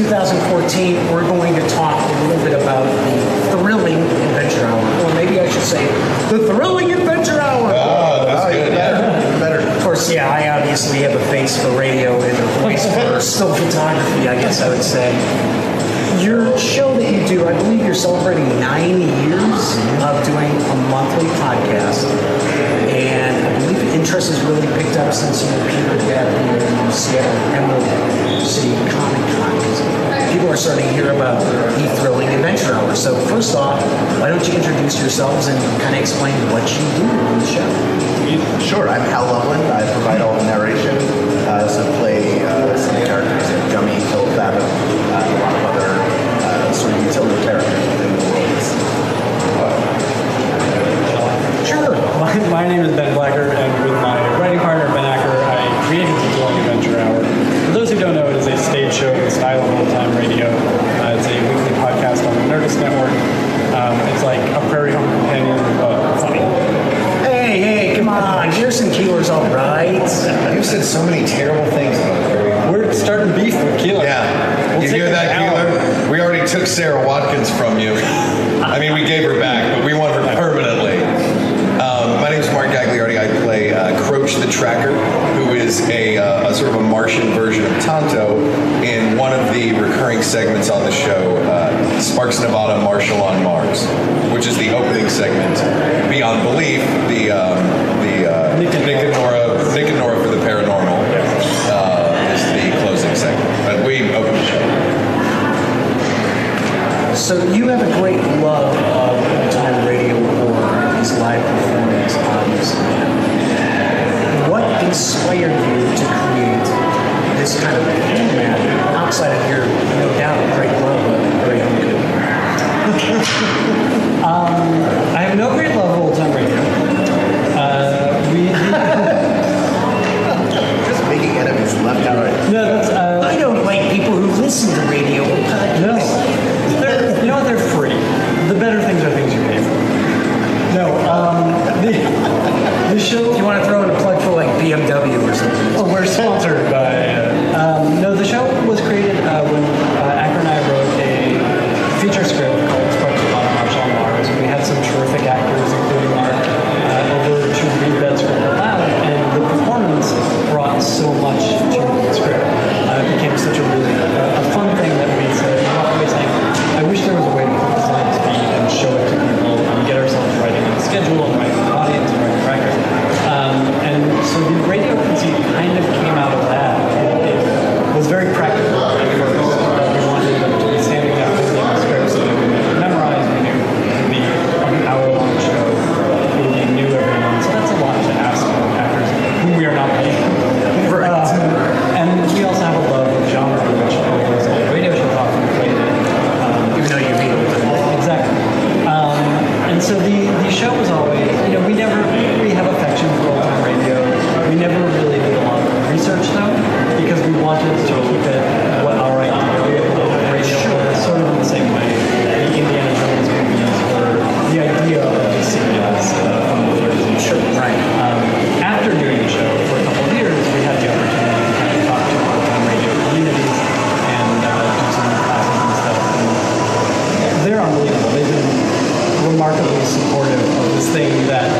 2014, we're going to talk a little bit about the thrilling adventure hour, or maybe I should say the thrilling adventure hour. Oh, that's good. Better. Of course, yeah, I obviously have a face for radio and a voice for still photography, I guess I would say. Your show that you do, I believe you're celebrating 9 years of doing a monthly podcast, and I believe interest has really picked up since you appeared at the Seattle Emerald City Comic Con. People are starting to hear about the thrilling adventure hour. So first off, why don't you introduce yourselves and kind of explain what you do on the show? Sure, I'm Hal Lublin. I provide all the narration. I also play some characters in Gummy, Phil Fathom, a lot of other sort of utility characters within the worlds. Sure. My name is Ben Blacker, and with my writing partner, Ben Acker, I created the Thrilling Adventure Hour. For those who don't know, it is a stage show in the style of old-time radio. It's a weekly podcast on the Nerdist Network. It's like a Prairie Home Companion, but funny. Hey, come on. Here's some Keeler's all right. You've said so many terrible things about Prairie Home. We're starting beef with Keeler. Yeah. We'll You take hear it that, down. Keeler? We already took Sarah Watkins from you. I mean, we gave her back, but we want her permanently. My name is Mark Gagliardi. I play Croach the Tracker, who is a sort of a Martian version of Tonto in one of the recurring segments on the show, Sparks Nevada, Marshall on Mars, which is the opening segment. Beyond Belief, the Nick and Nora for the Paranormal is the closing segment. But we open the show. So you have a great love of old-time radio or these live performances, obviously. What inspired you to create this kind of format outside of your, no doubt, great love of radio? I have no great love of old-time radio. Just making enemies left and right. No, that's... I don't like people who listen to radio or podcasts. You know what? They're free. The better things are things you pay for. No, the show... If you want to throw in a plug for like BMW or something. Oh, we're sponsored by... no, the show was created when Acker and I wrote a feature script called Sparks Nevada, Marshall on Mars. We had some terrific actors, including Mark, over to read that script aloud, and the performance brought so much to the script. It became such a really a fun thing that we said, you know, always like, I wish there was a way to put this on speed and show it to people and get ourselves writing on schedule and writing the audience and writing records. And so the radio conceit kind of came out of that. It was very practical at first. We wanted them to be standing there with the scripts that we memorized. We knew it would be an hour-long show. We knew everyone. So that's a lot to ask of actors whom we are not paying. And we also have a love of genre, which was a radio show often played it. Even though you read it. Exactly. And so the show was always, you know, we have affection for old-time radio. We never really did a lot of research though, because we wanted to keep it what our idea of radio was, sort of in the same way the Indiana Jones movies were the idea of the series from the 30s. Sure, right. After doing the show for a couple of years, we had the opportunity to kind of talk to old-time radio communities and do some classes and stuff. And they're unbelievable. They've been remarkably supportive of this thing that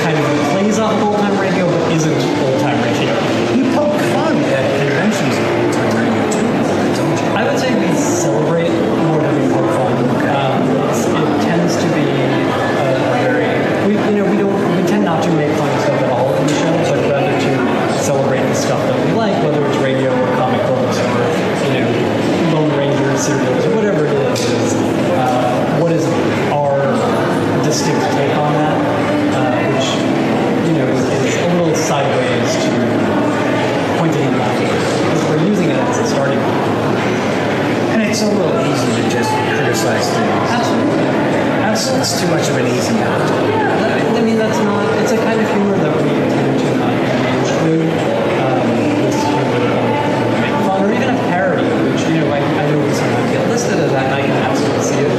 kind of plays off of old-time radio but isn't old-time radio. You poke fun at conventions of old-time radio too, don't you? I would say we celebrate more than we poke fun. It tends to be we tend not to make fun of stuff at all in the show, but rather to celebrate the stuff that we like, whether it's radio or comic books or Lone Ranger serials or whatever it is. What is our distinct take on that, which is a little sideways to pointing in that way. We're using it as a starting point. And it's a little easy to just criticize things. Absolutely. It's too much of an easy out. I mean, that's not, it's a kind of humor that we tend to not include. This humor that we make fun, or even a parody, which, I know we sometimes get listed as that, and I can absolutely see it,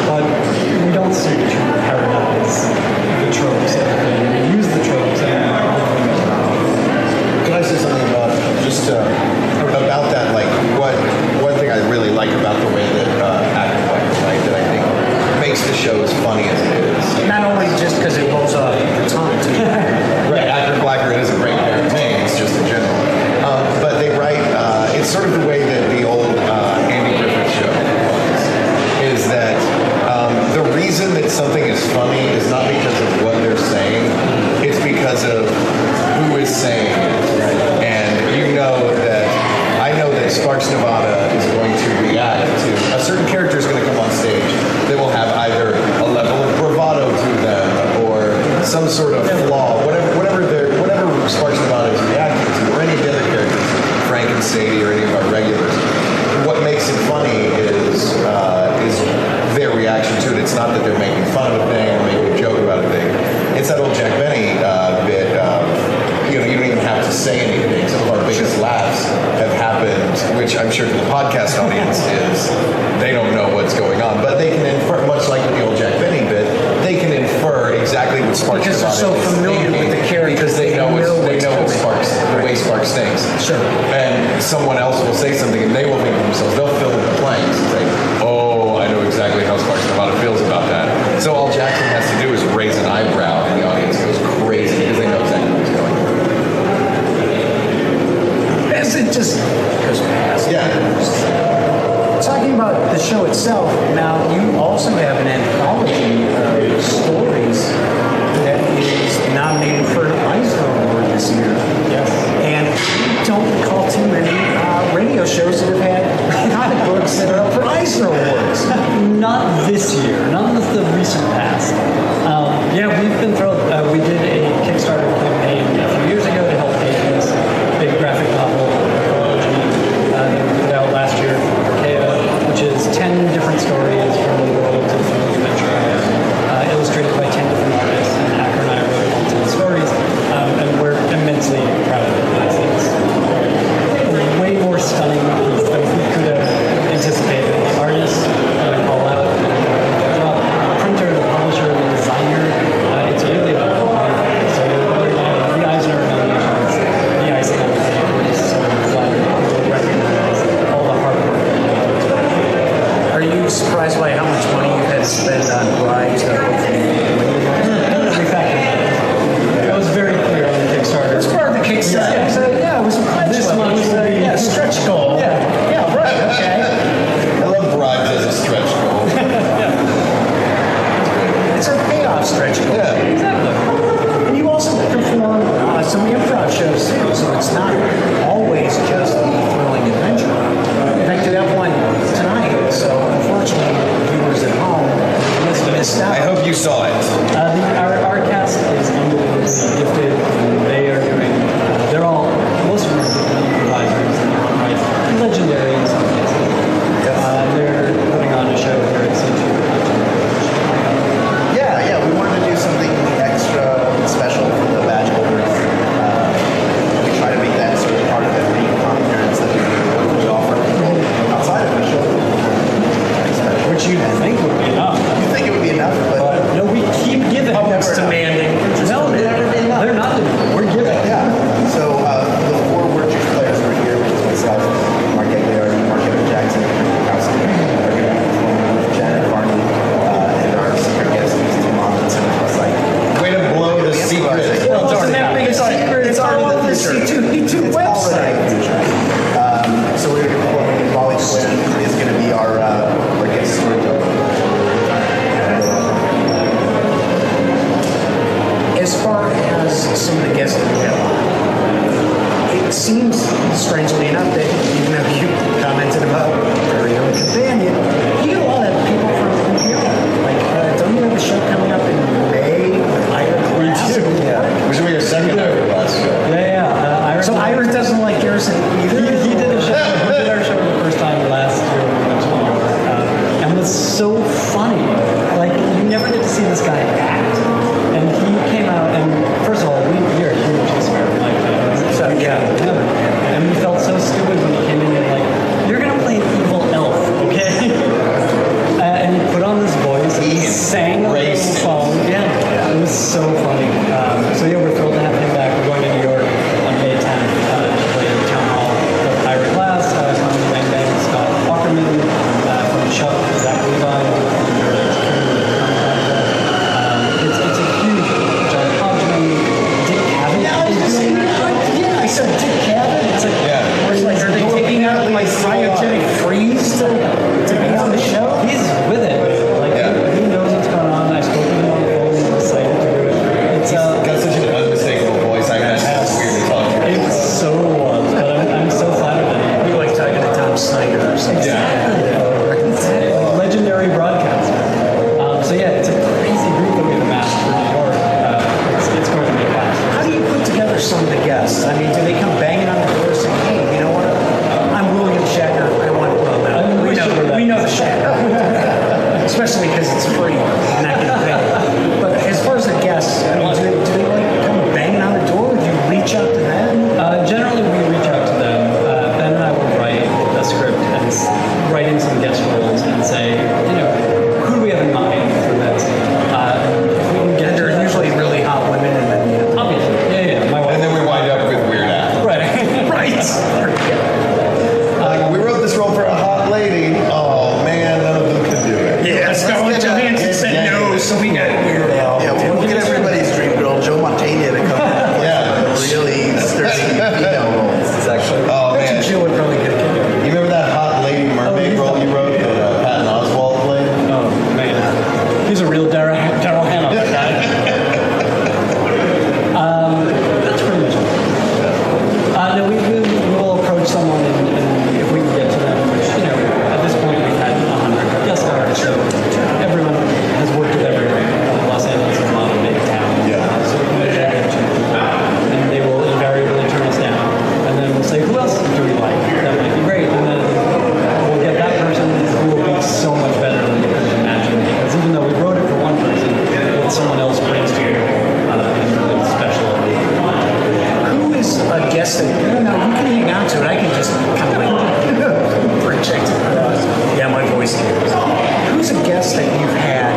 but we don't seem to parodize the tropes of the thing. We use the tropes and Can I say something about just about that? Like, one thing I really like that something is funny is not because of what they're saying, it's because of who is saying it. And I know that Sparks Nevada is going to react to a certain character is going to come on stage that will have either a level of bravado to them or some sort of flaw, whatever Sparks Nevada is reacting to, or any of the other characters, Frank and Sadie or any of our regulars. What makes it funny is their reaction to it. It's not that they're making fun of a thing or making a joke about a thing. It's that old Jack Benny bit. You don't even have to say anything. Some of our biggest laughs have happened, which I'm sure to the podcast audience is they don't know what's going on, but they can infer, much like with the old Jack Benny bit, they can infer exactly what Sparks Because they're so is familiar thinking, with the character. because they know what Sparks, the way Sparks thinks. Sure. And someone else will say something and they will think to themselves, they'll fill in the blanks and say, oh, I know exactly how Sparks Nevada feels about that. So all Jackson has to do is raise an eyebrow and the audience goes crazy because they know exactly what's going on. As it just goes past. Yeah. Talking about the show itself, now you also have an anthology of stories that is nominated for an Eisner Award this year. Yes. And we don't recall too many radio shows that have had comic books that are up for Eisner Awards. Not this year, not in the recent past. Yeah, we've been thrilled. We did a Kickstarter campaign a few years ago to help pay this big graphic novel anthology that we put out last year, which is 10 different stories from the world of film adventure, illustrated by 10 different artists. And Hacker and I wrote all 10 stories, and we're immensely proud of it. It's a way more stunning piece than we could have anticipated. The artists all out, the printer, the publisher, the designer. It's really a so the Eisner nominations, the icing on the cake. We're just so glad to recognize all the hard work. Are you surprised by how much money you've had to spend on rides? We factored that in. It was very clear on the Kickstarter. It's part of the Kickstarter. Yeah. So, yeah, it was a pledge. This level. much It was a, would be- stretch goal. Yeah, right. Okay. I love bribes as a stretch goal. It's a payoff stretch goal. Yeah. Exactly. And you also perform some improv shows too, so it's not always just the thrilling adventure. In fact, you have one tonight, so unfortunately, viewers at home missed out. I hope you saw it. Our cast is unbelievably gifted. And they are doing. They're all voice cams. Who's a guest that you've had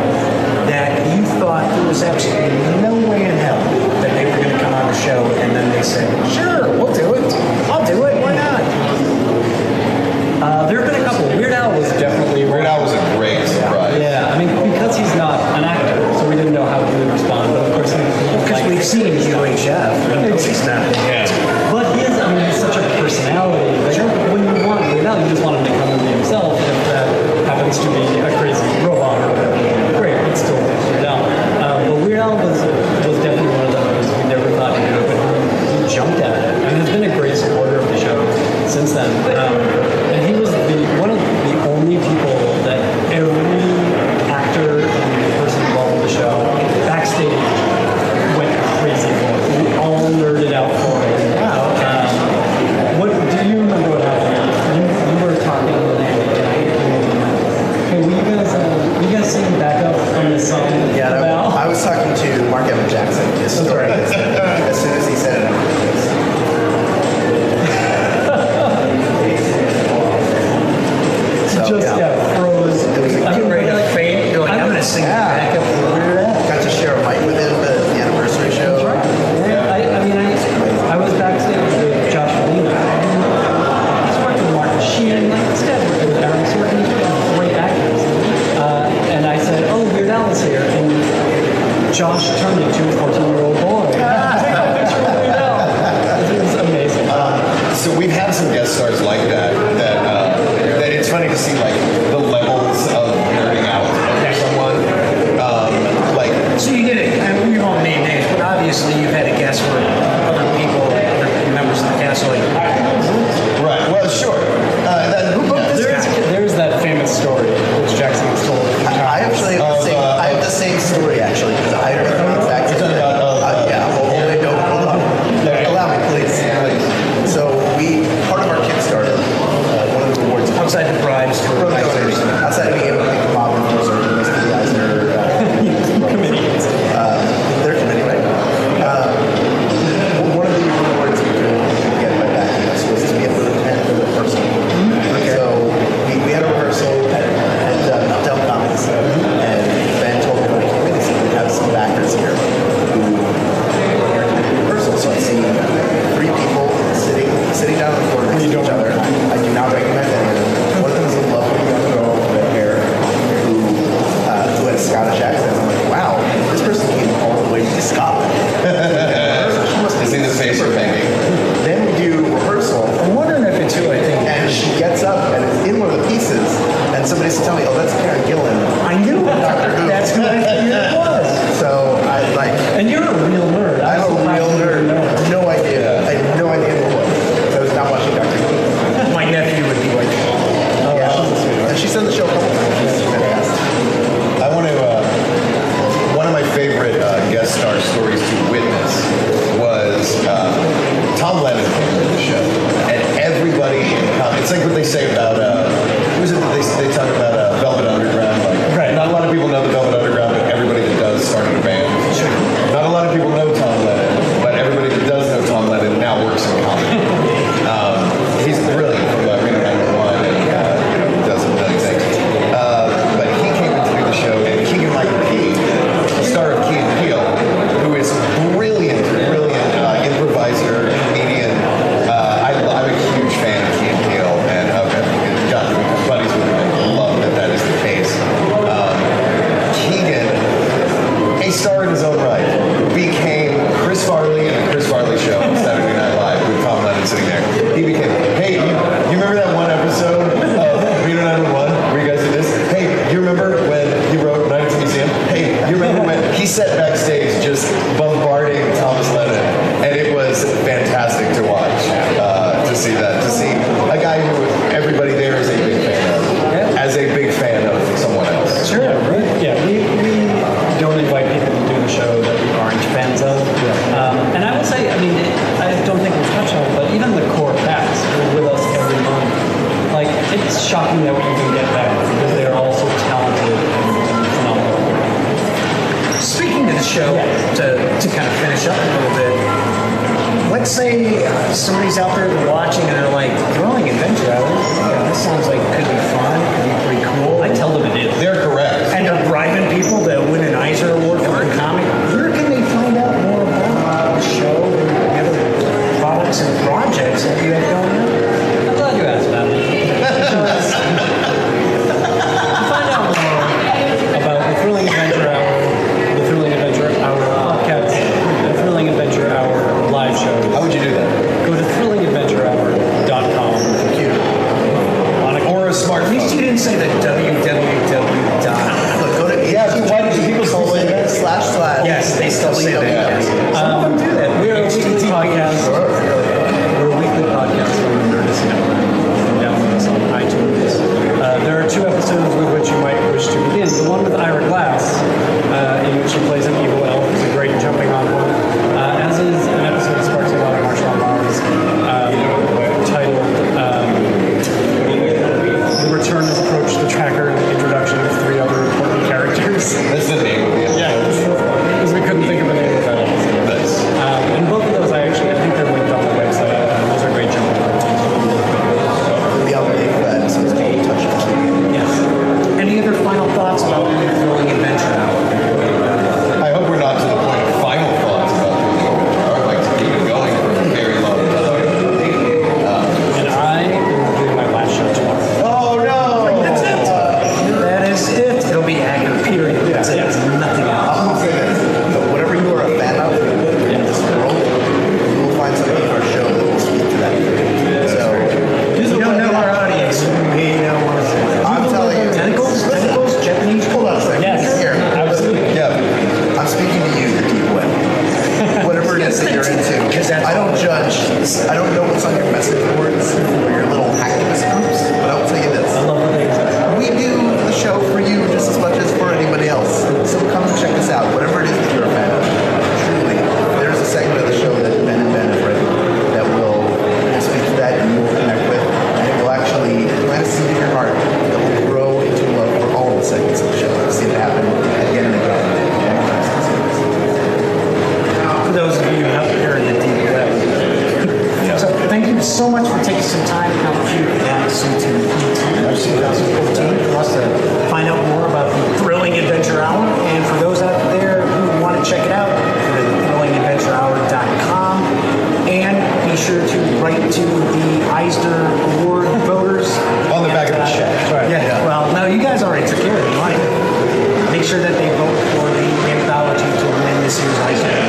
that you thought there was absolutely no way in hell that they were going to come on the show, and then they said, "Sure, we'll do it. I'll do it. Why not?" There have been a couple. Weird Al was definitely Weird Al was a great surprise. Yeah, I mean, because he's not an actor, so we didn't know how he would respond. But of course, Because we've seen UHF. We know he's not. But he is, I mean, he's such a personality. Like, when you want Weird Al, you just want him to come and be himself. If that happens to be a crazy robot or whatever, great, it's still Weird Al. But Weird Al was definitely one of those we never thought he'd do it, but he jumped at it. I mean, he's been a great supporter of the show since then. And he was one of the only people that every actor and person involved with the show backstage went crazy for. We all nerded out for it. What do you remember what happened? You were talking hey, will you guys sing back up on this song? Yeah, I was talking to Mark Evan Jackson. His story is as soon as he said it, froze. I'm ready to faint. You're like, I'm going to sing back up for Weird Al. got to share a mic with him at the anniversary show. I was backstage with Josh Molina. He's working with Martin Sheen, like this guy's working with Aaron Sorkin, he's working with great actors. And I said, "Oh, Weird Al is here," and Josh turned into a 14-year-old boy. Take a picture with Weird Al. It was amazing. So we've had some guest stars like that it's funny to see like the levels of nerding out of someone. So you did it, and we won't name names, but obviously you've had a guest where other people, other members of the cast are like, Right. Well, sure. There's that famous story which Jackson has told. I actually have the same story actually because I've been on exact same thing. Hold on. Allow me, please. So part of our Kickstarter, one of the rewards outside the bribes to outside of being able to make the mob rules or the rest of the guys that are Comedians. they're committee, right? One of the rewards we could get by backing us was to be able to attend the rehearsal. So we had a rehearsal at Uptown Comics, and Ben told me when I came in, he said we have some backers here who are going to do rehearsal. So I see 3 people sitting down in the floor next to each other. I do not recognize any of them. One of them is a lovely young girl with red hair who had a Scottish accent. I'm like, wow, this person came all the way from Scotland. She must be Is in the face of thinking. Then we do rehearsal. I'm wondering if it's who I think. And she gets up and is in one of the pieces, and somebody says, "Tell me, oh, that's Karen Gillan." I knew Doctor Who. that's who I figured it was. So I like. And you're a real nerd. I'm a real nerd. No idea. I had no idea who it was. I was not watching Doctor Who. My nephew would be like, Yeah. And she's on the show a couple times. She's fantastic. I want to. One of my favorite guest star stories to witness was Tom Lennon came to the show, and everybody in comedy. It's like what they say about. Who is it that they talk about Velvet Underground? Like, Right. Not a lot of people know the Velvet Underground, but everybody that does started a band. Not a lot of people know Tom Lennon, but everybody that does know Tom Lennon now works in comedy. He's brilliant from Reno 911 and does a million things. But he came in to do the show, and Keegan Michael Key, the star of Key and Peele, who is brilliant improviser, comedian. I'm a huge fan of Key and Peele, and let's say somebody's out there watching and they're like, Thrilling Adventure Hour, that sounds like could be fun, could be pretty cool. I tell them it is. They're correct. And they're bribing people to win an Eisner Award for a comic. Where can they find out more about the show and the other products and projects that you have going on? I'm glad you asked that. Find out more about the Thrilling Adventure Hour, the Thrilling Adventure Hour podcast, the Thrilling Adventure Hour live show. How would you do that? Go to thrillingadventurehour.com. Or a At least smartphone. you didn't say the www dot. Look, go to Why do people still say that? // Yes, they still say that. Yes. Some of them do that. We're a weekly podcast. We're a weekly podcast from the Nerdist Network. You can download us on iTunes. There are 2 episodes with which you might wish to begin. The one with Ira Glass, in which she plays an evil elf, is a great jumping on point. As is an episode that sparks a lot of martial arts, titled The Return of Approach the Tracker and the introduction of 3 other important characters. That's the name of the episode. Because we couldn't think of a name of that episode. Nice. And both of those, I think they're linked on the website. Those are great jumping points. the outlet for that, so it's called Touch. Yes. Any other final thoughts about the Thrilling Adventure Hour? I hope we're not to the point of final thoughts about the show. I would like to keep it going for a very long time. And I will do my last show tomorrow. Oh no! That's it. That is it. It'll be accurate, period. That's it. It's nothing else. I'm gonna say this. So whatever you are a fan of in this world, you will find something in our show that will speak to that. So You don't know our audience. You may not want to say that. I'm telling you. Tentacles? Tentacles? Japanese? Hold on a second. Yes. Here. Absolutely. Yeah. I'm speaking to you, the deep web. Whatever it is that you're into. I don't judge. I don't know what's on your message boards or your little hackers groups, but I'll tell you this. I love the things that We do the show for you just as much as for anybody else. So come and check us out, whatever it is that you're a fan of. Truly, there's a segment of the show that Ben and Ben have written that will speak to that and you will connect with. And it will actually plant a seed in your heart that will grow into love for all of the segments of the show. I've seen it happen again and again. For those of you out there in the deep web. So thank you so much for taking some time out here at C2E2 2014 for us to find out more about the Thrilling Adventure Hour. And for those out there who want to check it out, go to thrillingadventurehour.com and be sure to write to the Eisner Award voters. On the back of the check. Yeah. Well, no, you guys already took care of the money. Make sure that they vote for the anthology to win this year's Eisner.